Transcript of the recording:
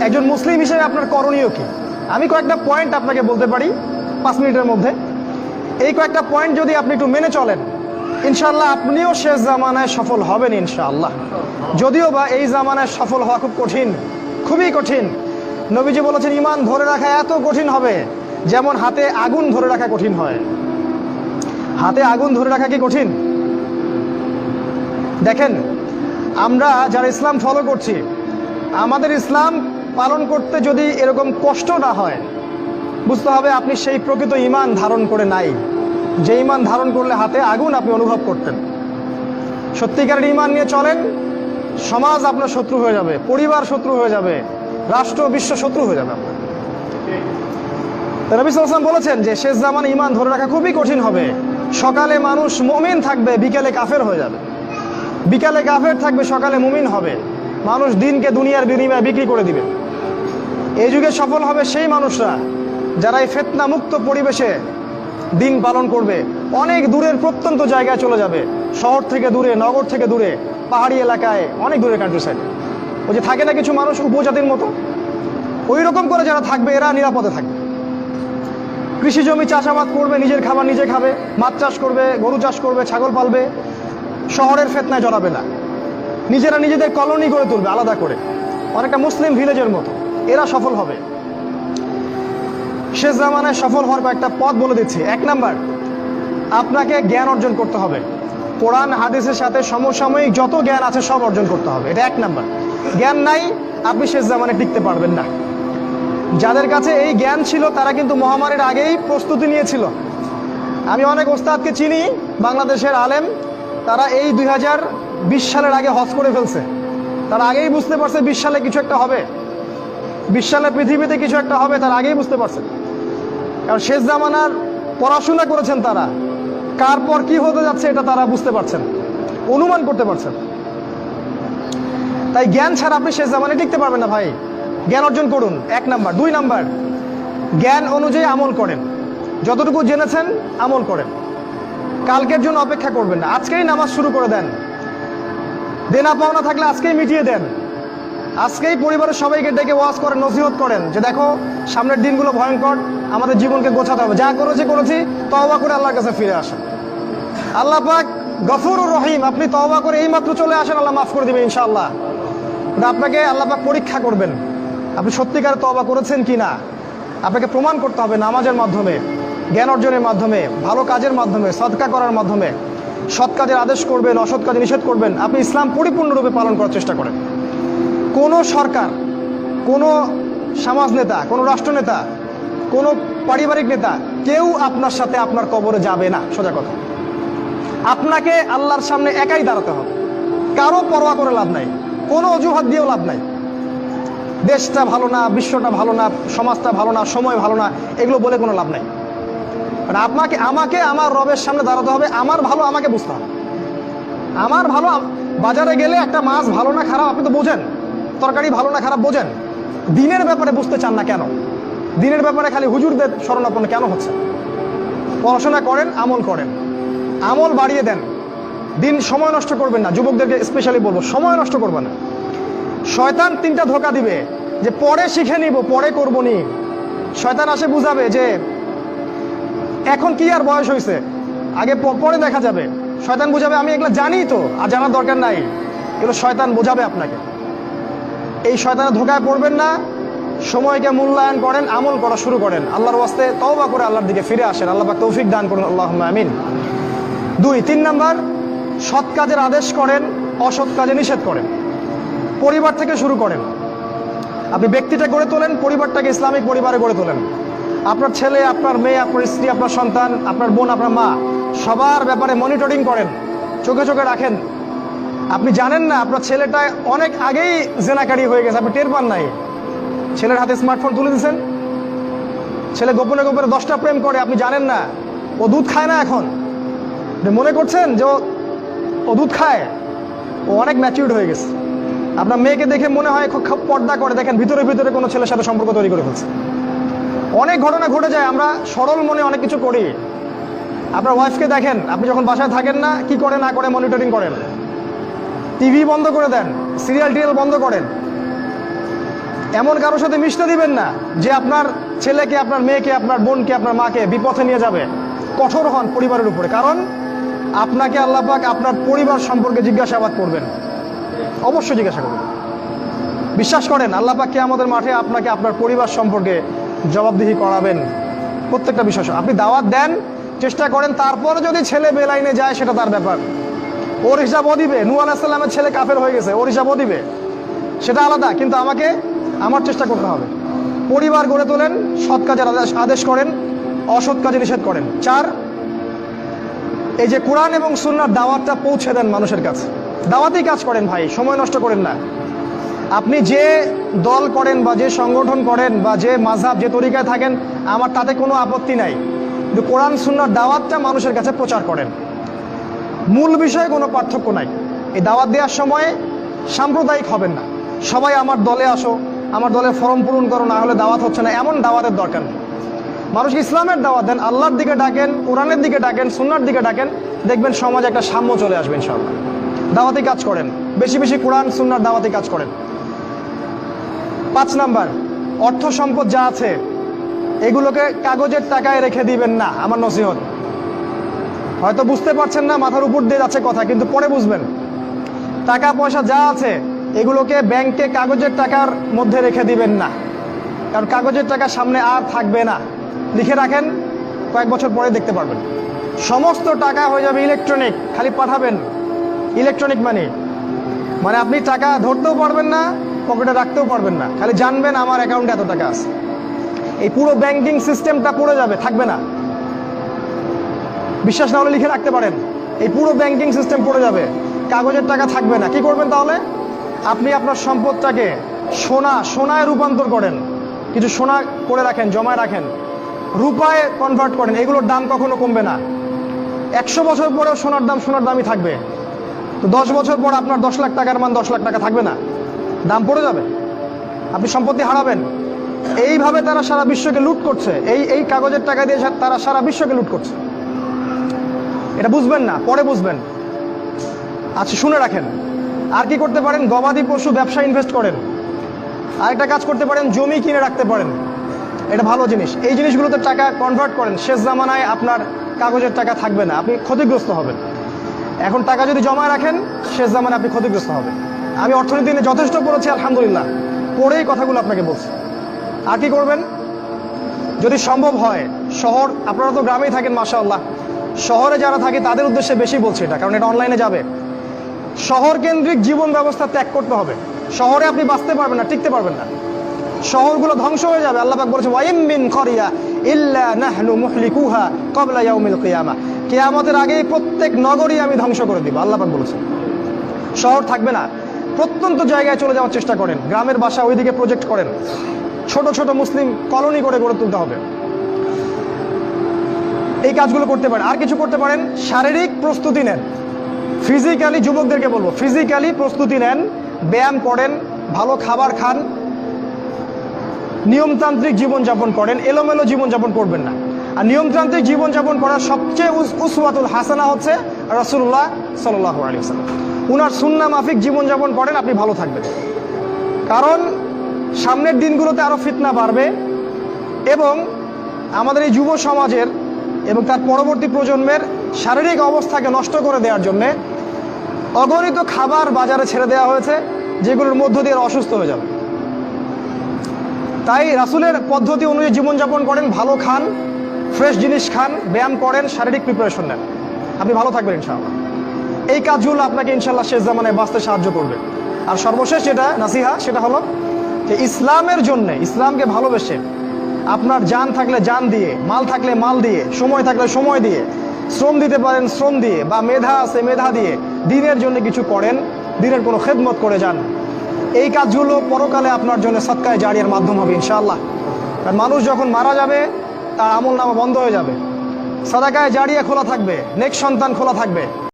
একজন মুসলিম হিসেবে আপনার করণীয় কি? আমি কয়েকটা পয়েন্ট আপনাকে বলতে পারি 5 মিনিটের মধ্যে। এই কয়েকটা পয়েন্ট যদি আপনি একটু মেনে চলেন, ইনশাআল্লাহ আপনিও শেষ জামানায় সফল হবেন ইনশাআল্লাহ। যদিও বা এই জামানায় সফল হওয়া খুব কঠিন, খুবই কঠিন। নবীজি বলেছেন ঈমান ধরে রাখা এত কঠিন হবে যেমন হাতে আগুন ধরে রাখা কঠিন হয়। হাতে আগুন ধরে রাখা কি কঠিন? দেখেন, আমরা যারা ইসলাম ফলো করছি, আমাদের ইসলাম পালন করতে যদি এরকম কষ্ট না হয়, বুঝতে হবে আপনি সেই প্রকৃত ঈমান ধারণ করে নাই, যে ঈমান ধারণ করলে হাতে আগুন আপনি অনুভব করতেন। সত্যিকারের ঈমান নিয়ে চলেন, সমাজ আপনার শত্রু হয়ে যাবে, পরিবার শত্রু হয়ে যাবে, রাষ্ট্র বিশ্ব শত্রু হয়ে যাবে আপনার। নবী সাল্লাল্লাহু আলাইহি ওয়াসাল্লাম বলেছেন যে শেষ জামানে ঈমান ধরে রাখা খুবই কঠিন হবে। সকালে মানুষ মুমিন থাকবে, বিকেলে কাফের হয়ে যাবে। বিকালে কাফের থাকবে, সকালে মুমিন হবে। মানুষ দিনকে দুনিয়ার বিনিময়ে বিক্রি করে দিবে। এই যুগে সফল হবে সেই মানুষরা যারা এই ফিতনা মুক্ত পরিবেশে দিন পালন করবে। অনেক দূরের প্রত্যন্ত জায়গায় চলে যাবে, শহর থেকে দূরে, নগর থেকে দূরে, পাহাড়ি এলাকায়, অনেক দূরে কান্ট্রি সাইডে। ওই যে থাকে না কিছু মানুষ উপজাতির মতো, ওই রকম করে যারা থাকবে এরা নিরাপদে থাকবে। কৃষি জমি চাষাবাদ করবে, নিজের খাবার নিজে খাবে, মাছ চাষ করবে, গরু চাষ করবে, ছাগল পালবে, শহরের ফিতনায় জড়াবে না। নিজেরা নিজেদের কলোনি গড়ে তুলবে আলাদা করে, অনেকটা মুসলিম ভিলেজের মতো। এরা সফল হবে। শেষ জামানায় সফল হওয়ার কয়েকটা পথ বলে দিচ্ছি। 1 নাম্বার, আপনাকে জ্ঞান অর্জন করতে হবে। কোরআন হাদিসের সাথে সমসাময়িক যত জ্ঞান আছে সব অর্জন করতে হবে, এটা 1 নাম্বার। জ্ঞান নাই, আপনি শেষ জামানায় টিকতে পারবেন না। যাদের কাছে এই জ্ঞান ছিল তারা কিন্তু মহামারীর আগেই প্রস্তুতি নিয়েছিল। আমি অনেক ওস্তাদকে চিনি, বাংলাদেশের আলেম, তারা এই 2020 সালের আগে হজ করে ফেলছে। তারা আগেই বুঝতে পারছে 20 সালে কিছু একটা হবে, 20 সালে পৃথিবীতে কিছু একটা হবে, তারা আগেই বুঝতে পারছে। কারণ শেষ জামানার পড়াশোনা করেছেন তারা, কার পর কি হতে যাচ্ছে এটা তারা বুঝতে পারছেন, অনুমান করতে পারছেন। তাই জ্ঞান ছাড়া আপনি শেষ জামানায় টিকতে পারবেন না ভাই। জ্ঞান অর্জন করুন, 1 নাম্বার। 2 নাম্বার, জ্ঞান অনুযায়ী আমল করেন। যতটুকু জেনেছেন আমল করেন। কালকের জন্য অপেক্ষা করবেন না, আজকেই নামাজ শুরু করে দেন। দেনা পাওনা থাকলে আজকেই মিটিয়ে দেন। আজকেই পরিবারের সবাইকে ডেকে ওয়াজ করেন, নসিহত করেন যে দেখো সামনের দিনগুলো ভয়ঙ্কর, আমাদের জীবনকে গোছাতে হবে, যা করেছি তওবা করে আল্লাহর কাছে ফিরে আসেন। আল্লাহ পাক গফুরুর রহিম, আপনি তওবা করে এই মাত্র চলে আসেন, আল্লাহ মাফ করে দিবে ইনশাআল্লাহ। আপনাকে আল্লাহ পাক পরীক্ষা করবেন আপনি সত্যিকারে তওবা করেছেন কিনা। আপনাকে প্রমাণ করতে হবে নামাজের মাধ্যমে, জ্ঞান অর্জনের মাধ্যমে, ভালো কাজের মাধ্যমে, সদকা করার মাধ্যমে। সৎ কাজের আদেশ করবেন, অসৎ কাজে নিষেধ করবেন। আপনি ইসলাম পরিপূর্ণরূপে পালন করার চেষ্টা করেন। কোনো সরকার, কোনো সমাজ নেতা, কোনো রাষ্ট্রনেতা, কোনো পারিবারিক নেতা, কেউ আপনার সাথে আপনার কবরে যাবে না। সোজা কথা, আপনাকে আল্লাহর সামনে একাই দাঁড়াতে হবে। কারো পরোয়া করে লাভ নাই, কোনো অজুহাত দিয়েও লাভ নাই। দেশটা ভালো না, বিশ্বটা ভালো না, সমাজটা ভালো না, সময় ভালো না, এগুলো বলে কোনো লাভ নাই। আমাকে আমার রবের সামনে দাঁড়াতে হবে। আমার ভালো আমাকে বুঝতে হবে। আমার ভালো, বাজারে গেলে একটা মাছ ভালো না খারাপ আপনি তো বোঝেন, তরকারি ভালো না খারাপ বোঝেন। দিনের ব্যাপারে বুঝতে চান না কেন? দিনের ব্যাপারে খালি হুজুরদের শরণাপন্ন কেন হচ্ছে? পড়াশোনা করেন, আমল করেন, আমল বাড়িয়ে দেন। দিন সময় নষ্ট করবেন না। যুবকদেরকে স্পেশালি বলবো, সময় নষ্ট করবেন না। শয়তান 3টা ধোঁকা দিবে যে পরে শিখে নিব, পরে করবো নি। শয়তান আসে বুঝাবে যে এখন কি আর বয়স হয়েছে, আগে পরে দেখা যাবে। শয়তান বুঝাবে আমি এগুলো জানি তো, আর জানার দরকার নাই। এগুলো শয়তান বোঝাবে আপনাকে। এই শয়তানের ধোঁকায় পড়বেন না। সময়কে মূল্যায়ন করেন, আমল করা শুরু করেন, আল্লাহর ওয়াস্তে তওবা করে আল্লাহর দিকে ফিরে আসেন। আল্লাহ পাক তৌফিক দান করুন, আল্লাহুম্মা আমিন। 3 নাম্বার, সৎ কাজের আদেশ করেন, অসৎ কাজে নিষেধ করেন। পরিবার থেকে শুরু করেন। আপনি ব্যক্তিটা গড়ে তোলেন, পরিবারটাকে ইসলামিক পরিবারে গড়ে তোলেন। আপনার ছেলে, আপনার মেয়ে, আপনার স্ত্রী, আপনার সন্তান, আপনার বোন, আপনার মা, সবার ব্যাপারে মনিটরিং করেন, চোখে চোখে রাখেন। আপনি জানেন না আপনার ছেলেটা অনেক আগেই জেনাকারী হয়ে গেছে, আপনি টের পান নাই। ছেলের হাতে স্মার্টফোন তুলে দিয়েছেন, ছেলে গোপনে গোপনে 10টা প্রেম করে, আপনি জানেন না। ও দুধ খায় না এখন, মনে করছেন যে ও দুধ খায়, ও অনেক ম্যাচিউরড হয়ে গেছে। আপনার মেয়েকে দেখে মনে হয় খুব পর্দা করে, দেখেন ভিতরে ভিতরে কোনো ছেলের সাথে সম্পর্ক তৈরি করে ফেলছে। অনেক ঘটনা ঘটে যায়, আমরা সরল মনে অনেক কিছু করি। আপনার ওয়াইফকে দেখেন, আপনি যখন বাসায় থাকেন না, কি করে না করে মনিটরিং করেন। টিভি বন্ধ করে দেন, সিরিয়াল টিরিয়াল বন্ধ করেন। এমন কারোর সাথে মিশতে দিবেন না যে আপনার ছেলেকে, আপনার মেয়েকে, আপনার বোনকে, আপনার মাকে বিপথে নিয়ে যাবে। কঠোর হন পরিবারের উপরে, কারণ আপনাকে আল্লাহ পাক আপনার পরিবার সম্পর্কে জিজ্ঞাসাবাদ করবেন, অবশ্যই জিজ্ঞাসা করবেন। বিশ্বাস করেন আল্লাহ পাক কিয়ামতের মাঠে আপনাকে আপনার পরিবার সম্পর্কে জবাবদিহি করাবেন প্রত্যেকটা বিষয়। আপনি দাওয়াত দেন, চেষ্টা করেন, তারপরে যদি ছেলে বেলাইনে যায় সেটা তার ব্যাপার, ওর হিসাবও দিবে। নূহ আলাইহিস সালামের ছেলে কাফের হয়ে গেছে, ওর হিসাবও দিবে, সেটা আলাদা। কিন্তু আমার চেষ্টা করতে হবে। পরিবার গড়ে তোলেন, সৎ কাজের আদেশ করেন, অসৎ কাজে নিষেধ করেন। 4, এই যে কোরআন এবং সুন্নাহর দাওয়াতটা পৌঁছে দেন মানুষের কাছে। দাওয়াতেই কাজ করেন ভাই, সময় নষ্ট করেন না। আপনি যে দল করেন বা যে সংগঠন করেন বা যে মাযহাব, যে তরিকায় থাকেন, আমার তাতে কোনো আপত্তি নাই, কিন্তু কোরআন সুন্নাহর দাওয়াতটা মানুষের কাছে প্রচার করেন। মূল বিষয়ে কোনো পার্থক্য নাই। এই দাওয়াত দেওয়ার সময় সাম্প্রদায়িক হবেন না। সবাই আমার দলে আসো, আমার দলের ফর্ম পূরণ করো, না হলে দাওয়াত হচ্ছে না, এমন দাওয়াতের দরকার নেই। মানুষকে ইসলামের দাওয়াত দেন, আল্লাহর দিকে ডাকেন, কোরআনের দিকে ডাকেন, সুন্নাহর দিকে ডাকেন, দেখবেন সমাজে একটা সাম্য চলে আসবে ইনশাআল্লাহ। দাওয়াতি কাজ করেন, বেশি বেশি কোরআন সুন্নাহর দাওয়াতি কাজ করেন। 5 নাম্বার, অর্থ সম্পদ যা আছে এগুলোকে কাগজের টাকায় রেখে দিবেন না, আমার নসিহত। হয়তো বুঝতে পারছেন না, মাথার উপর দিয়ে যাচ্ছে কথা, কিন্তু পরে বুঝবেন। টাকা পয়সা যা আছে এগুলোকে ব্যাংকে কাগজের টাকার মধ্যে রেখে দিবেন না, কারণ কাগজের টাকা সামনে আর থাকবে না। লিখে রাখেন, কয়েক বছর পরে দেখতে পারবেন সমস্ত টাকা হয়ে যাবে ইলেকট্রনিক। খালি পাঠাবেন, ইলেকট্রনিক মানি, মানে আপনি টাকা ধরতেও পারবেন না, পকেটে রাখতেও পারবেন না, খালি জানবেন আমার অ্যাকাউন্টে এত টাকা আছে। এই পুরো ব্যাংকিং সিস্টেমটা পড়ে যাবে, থাকবে না। বিশ্বাস না হলে লিখে রাখতে পারেন, এই পুরো ব্যাংকিং সিস্টেম পড়ে যাবে, কাগজের টাকা থাকবে না। কি করবেন তাহলে? আপনি আপনার সম্পদটাকে সোনায় রূপান্তর করেন, কিছু সোনা করে রাখেন, জমায় রাখেন, রূপায় কনভার্ট করেন। এগুলোর দাম কখনো কমবে না। 100 বছর পরেও সোনার দামই থাকবে। তো 10 বছর পর আপনার 10 লাখ টাকার মান 10 লাখ টাকা থাকবে না, দাম পড়ে যাবে, আপনি সম্পত্তি হারাবেন। এইভাবে তারা সারা বিশ্বকে লুট করছে, এই কাগজের টাকা দিয়ে তারা সারা বিশ্বকে লুট করছে। এটা বুঝবেন না, পরে বুঝবেন। আচ্ছা, শুনে রাখেন। আর কি করতে পারেন? গবাদি পশু ব্যবসা ইনভেস্ট করেন। আরেকটা কাজ করতে পারেন, জমি কিনে রাখতে পারেন, এটা ভালো জিনিস। এই জিনিসগুলোতে টাকা কনভার্ট করেন। শেষ জামানায় আপনার কাগজের টাকা থাকবে না, আপনি ক্ষতিগ্রস্ত হবেন। এখন টাকা যদি জমায় রাখেন, শেষ জামানায় আপনি ক্ষতিগ্রস্ত হবেন। আমি অর্থনীতি নিয়ে যথেষ্ট পড়েছি আলহামদুলিল্লাহ, পড়েই কথাগুলো আপনাকে বলছি। আর কি করবেন? যদি সম্ভব হয়, আপনারা তো গ্রামেই থাকেন মাশাআল্লাহ, শহরে যারা থাকে তাদের উদ্দেশ্যে বেশি বলছি এটা, কারণ এটা অনলাইনে যাবে। শহর কেন্দ্রিক জীবন ব্যবস্থা ত্যাগ করতে হবে। শহরে আপনি বাঁচতে পারবেন না, টিকতে পারবেন না, শহরগুলো ধ্বংস হয়ে যাবে। আল্লাহ পাক বলেছে, ওয়াইম মিন ক্বরিয়া ইল্লা নাহনু মুহলিকুহা ক্বাবলা ইয়াউমিল কিয়ামা, কিয়ামতের আগেই প্রত্যেক নগরী আমি ধ্বংস করে দিব, আল্লাহ পাক বলেছে। শহর থাকবে না, প্রত্যন্ত জায়গায় চলে যাওয়ার চেষ্টা করেন, গ্রামের বাসা ওইদিকে প্রজেক্ট করেন, ছোট ছোট মুসলিম কলোনি করে গড়ে তুলতে হবে। এই কাজগুলো করতে পারেন। আর কিছু করতে পারেন, শারীরিক প্রস্তুতি নেন, ফিজিক্যালি, যুবকদেরকে বলবো, ফিজিক্যালি প্রস্তুতি নেন, ব্যায়াম করেন, ভালো খাবার খান, নিয়মতান্ত্রিক জীবনযাপন করেন, এলোমেলো জীবনযাপন করবেন না। আর নিয়মতান্ত্রিক জীবনযাপন করার সবচেয়ে উসওয়াতুল হাসানা হচ্ছে রাসূলুল্লাহ সাল্লাল্লাহু আলাইহি ওয়াসাল্লাম। উনার সুন্নাহ মাফিক জীবনযাপন করেন, আপনি ভালো থাকবেন। কারণ সামনের দিনগুলোতে আরো ফিতনা বাড়বে, এবং আমাদের এই যুব সমাজের এবং তার পরবর্তী প্রজন্মের শারীরিক অবস্থাকে নষ্ট করে দেওয়ার জন্য অগণিত খাবার বাজারে ছেড়ে দেওয়া হয়েছে, যেগুলোর মধ্য দিয়ে অসুস্থ হয়ে যাবে। তাই রাসূলের পদ্ধতি অনুযায়ী জীবনযাপন করেন, ভালো খান, ফ্রেশ জিনিস খান, ব্যায়াম করেন, শারীরিক প্রিপারেশন নেন, আপনি ভালো থাকবেন ইনশাআল্লাহ। এই কাজগুলো আপনাকে ইনশাআল্লাহ শেষ জামানায় বাঁচতে সাহায্য করবে। আর সর্বশেষ যেটা নাসিহা, সেটা হলো যে ইসলামের জন্য, ইসলামকে ভালোবেসে, আপনার জান থাকলে জান দিয়ে, মাল থাকলে মাল দিয়ে, সময় থাকলে সময় দিয়ে, শ্রম দিতে পারেন শ্রম দিয়ে, বা মেধা আছে মেধা দিয়ে দ্বীনের জন্য কিছু করেন, দ্বীনের কোনো খেদমত করে যান। এই কাজগুলো পরকালে আপনার জন্য সদকায়ে জারিয়ার মাধ্যম হবে ইনশাআল্লাহ। কারণ মানুষ যখন মারা যাবে, তার আমলনামা বন্ধ হয়ে যাবে, সাদাকায়ে জারিয়া খোলা থাকবে, নেক সন্তান খোলা থাকবে।